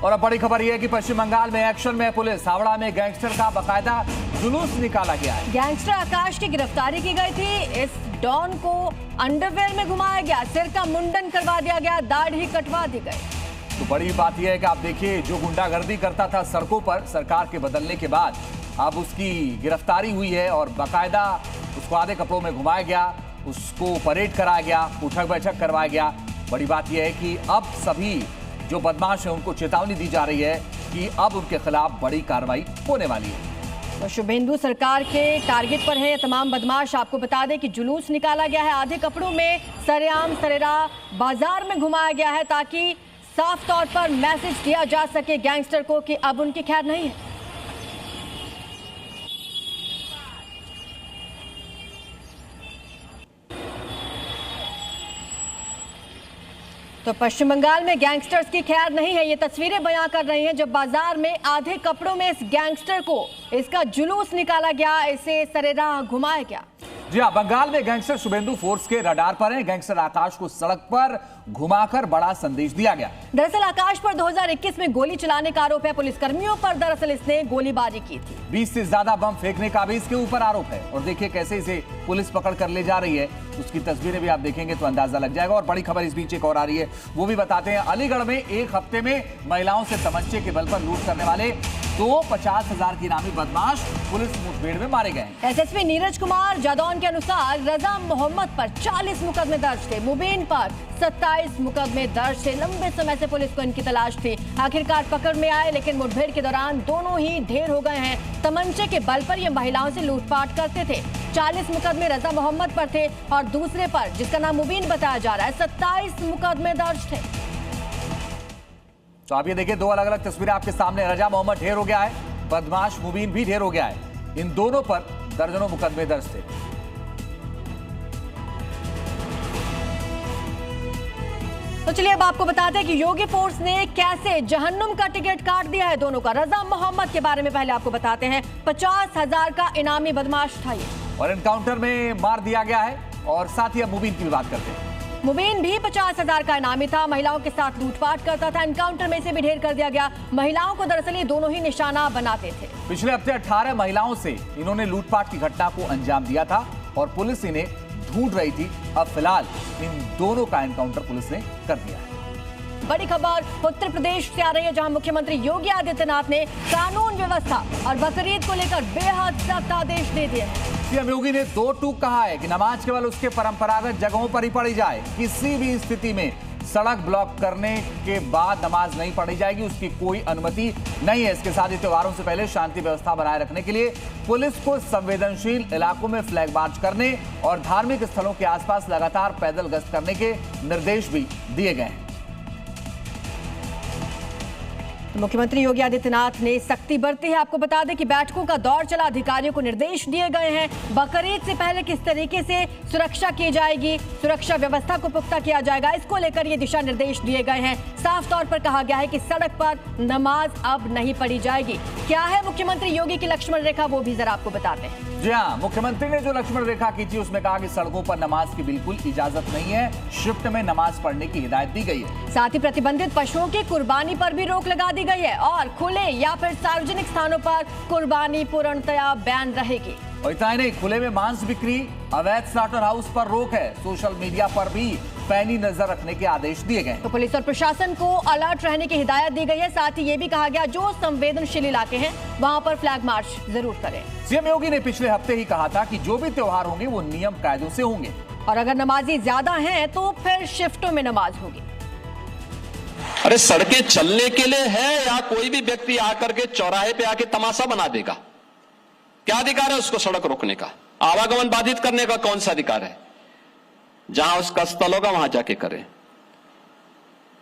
और अब बड़ी खबर यह है कि पश्चिम बंगाल में एक्शन में पुलिस। हावड़ा में गैंगस्टर का बकायदा जुलूस निकाला गया है। गैंगस्टर आकाश की गिरफ्तारी की गई थी। इस डॉन को अंडरवेयर में घुमाया गया, सिर का मुंडन करवा दिया गया, दाढ़ी कटवा दी गई। तो बड़ी बात यह है कि आप देखिए, जो गुंडागर्दी करता था सड़कों पर, सरकार के बदलने के बाद अब उसकी गिरफ्तारी हुई है और बाकायदा उसको आधे कपड़ों में घुमाया गया, उसको परेड कराया गया, उठक बैठक करवाया गया। बड़ी बात यह है कि अब सभी जो बदमाश है उनको चेतावनी दी जा रही है कि अब उनके खिलाफ बड़ी कार्रवाई होने वाली है। तो शुभेंदु सरकार के टारगेट पर है तमाम बदमाश। आपको बता दें कि जुलूस निकाला गया है, आधे कपड़ों में सरेआम सरेरा बाजार में घुमाया गया है ताकि साफ तौर पर मैसेज दिया जा सके गैंगस्टर को कि अब उनकी खैर नहीं है। तो पश्चिम बंगाल में गैंगस्टर्स की खैर नहीं है, ये तस्वीरें बयां कर रही हैं जब बाजार में आधे कपड़ों में इस गैंगस्टर को इसका जुलूस निकाला गया, इसे सरेराह घुमाया गया। जी हाँ, बंगाल में गैंगस्टर शुभेंदु फोर्स के रडार पर हैं। गैंगस्टर आकाश को सड़क पर घुमाकर बड़ा संदेश दिया गया। दरअसल आकाश पर 2021 में गोली चलाने का आरोप है। पुलिसकर्मियों पर दरअसल इसने गोलीबारी की थी। 20 से ज्यादा बम फेंकने का भी इसके ऊपर आरोप है। और देखिए कैसे इसे पुलिस पकड़ कर ले जा रही है, उसकी तस्वीरें भी आप देखेंगे तो अंदाजा लग जाएगा। और बड़ी खबर इस बीच एक और आ रही है, वो भी बताते हैं। अलीगढ़ में एक हफ्ते में महिलाओं से तमंचे के बल पर लूट करने वाले 50,000 की इनामी बदमाश पुलिस मुठभेड़ में मारे गए। एसएसपी नीरज कुमार जादौन के अनुसार रजा मोहम्मद पर 40 मुकदमे दर्ज थे, मुबीन पर 27 मुकदमे दर्ज थे। लंबे समय से पुलिस को इनकी तलाश थी, आखिरकार पकड़ में आए, लेकिन मुठभेड़ के दौरान दोनों ही ढेर हो गए हैं। तमंचे के बल पर ये महिलाओं से लूटपाट करते थे। 40 मुकदमे रजा मोहम्मद पर थे और दूसरे पर, जिसका नाम मुबीन बताया जा रहा है, 27 मुकदमे दर्ज थे। तो आप ये देखिए, दो अलग अलग तस्वीरें आपके सामने। रजा मोहम्मद ढेर हो गया है, बदमाश मुबीन भी ढेर हो गया है। इन दोनों पर दर्जनों मुकदमे दर्ज थे। तो चलिए अब आपको बताते हैं कि योगी फोर्स ने कैसे जहन्नुम का टिकट काट दिया है दोनों का। रजा मोहम्मद के बारे में पहले आपको बताते हैं। 50,000 का इनामी बदमाश था ये, और एनकाउंटर में मार दिया गया है। और साथ ही अब मुबीन की भी बात करते हैं। मुबीन भी 50,000 का इनामी था, महिलाओं के साथ लूटपाट करता था। एनकाउंटर में इसे भी ढेर कर दिया गया। महिलाओं को दरअसल ये दोनों ही निशाना बनाते थे। पिछले हफ्ते 18 महिलाओं से इन्होंने लूटपाट की घटना को अंजाम दिया था और पुलिस इन्हें ढूंढ रही थी। अब फिलहाल इन दोनों का एनकाउंटर पुलिस ने कर दिया है। बड़ी खबर उत्तर प्रदेश से आ रही है, जहां मुख्यमंत्री योगी आदित्यनाथ ने कानून व्यवस्था और बकरीद को लेकर बेहद सख्त आदेश दे दिए हैं। सीएम योगी ने 2 टूक कहा है कि नमाज केवल उसके परंपरागत जगहों पर ही पढ़ी जाए। किसी भी स्थिति में सड़क ब्लॉक करने के बाद नमाज नहीं पढ़ी जाएगी, उसकी कोई अनुमति नहीं है। इसके साथ ही त्योहारों से पहले शांति व्यवस्था बनाए रखने के लिए पुलिस को संवेदनशील इलाकों में फ्लैग मार्च करने और धार्मिक स्थलों के आसपास लगातार पैदल गश्त करने के निर्देश भी दिए गए हैं। मुख्यमंत्री योगी आदित्यनाथ ने सख्ती बरती है। आपको बता दें कि बैठकों का दौर चला, अधिकारियों को निर्देश दिए गए हैं। बकरीद से पहले किस तरीके से सुरक्षा की जाएगी, सुरक्षा व्यवस्था को पुख्ता किया जाएगा, इसको लेकर ये दिशा निर्देश दिए गए हैं। साफ तौर पर कहा गया है कि सड़क पर नमाज अब नहीं पढ़ी जाएगी। क्या है मुख्यमंत्री योगी की लक्ष्मण रेखा, वो भी जरा आपको बताते हैं। जी हाँ, मुख्यमंत्री ने जो लक्ष्मण रेखा की थी उसमें कहा कि सड़कों पर नमाज की बिल्कुल इजाजत नहीं है। शिफ्ट में नमाज पढ़ने की हिदायत दी गई है। साथ ही प्रतिबंधित पशुओं की कुर्बानी पर भी रोक लगा दी गई है और खुले या फिर सार्वजनिक स्थानों पर कुर्बानी पूर्णतया बैन रहेगी। और इतना ही नहीं, खुले में मांस बिक्री, अवैध स्लॉटर हाउस पर रोक है। सोशल मीडिया पर भी पैनी नजर रखने के आदेश दिए गए। तो पुलिस और प्रशासन को अलर्ट रहने की हिदायत दी गई है। साथ ही ये भी कहा गया जो संवेदनशील इलाके हैं वहां पर फ्लैग मार्च जरूर करें। सीएम योगी ने पिछले हफ्ते ही कहा था कि जो भी त्योहार होंगे वो नियम कायदों से होंगे और अगर नमाजी ज्यादा हैं तो फिर शिफ्टों में नमाज होगी। अरे सड़कें चलने के लिए है या कोई भी व्यक्ति आकर के चौराहे पे आके तमाशा बना देगा? क्या अधिकार है उसको सड़क रोकने का? आवागमन बाधित करने का कौन सा अधिकार है? जहां उसका स्थल होगा वहां जाके करें।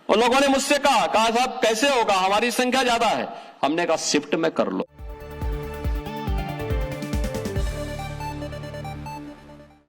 उन लोगों ने मुझसे कहा साहब कैसे होगा, हमारी संख्या ज्यादा है। हमने कहा शिफ्ट में कर लो।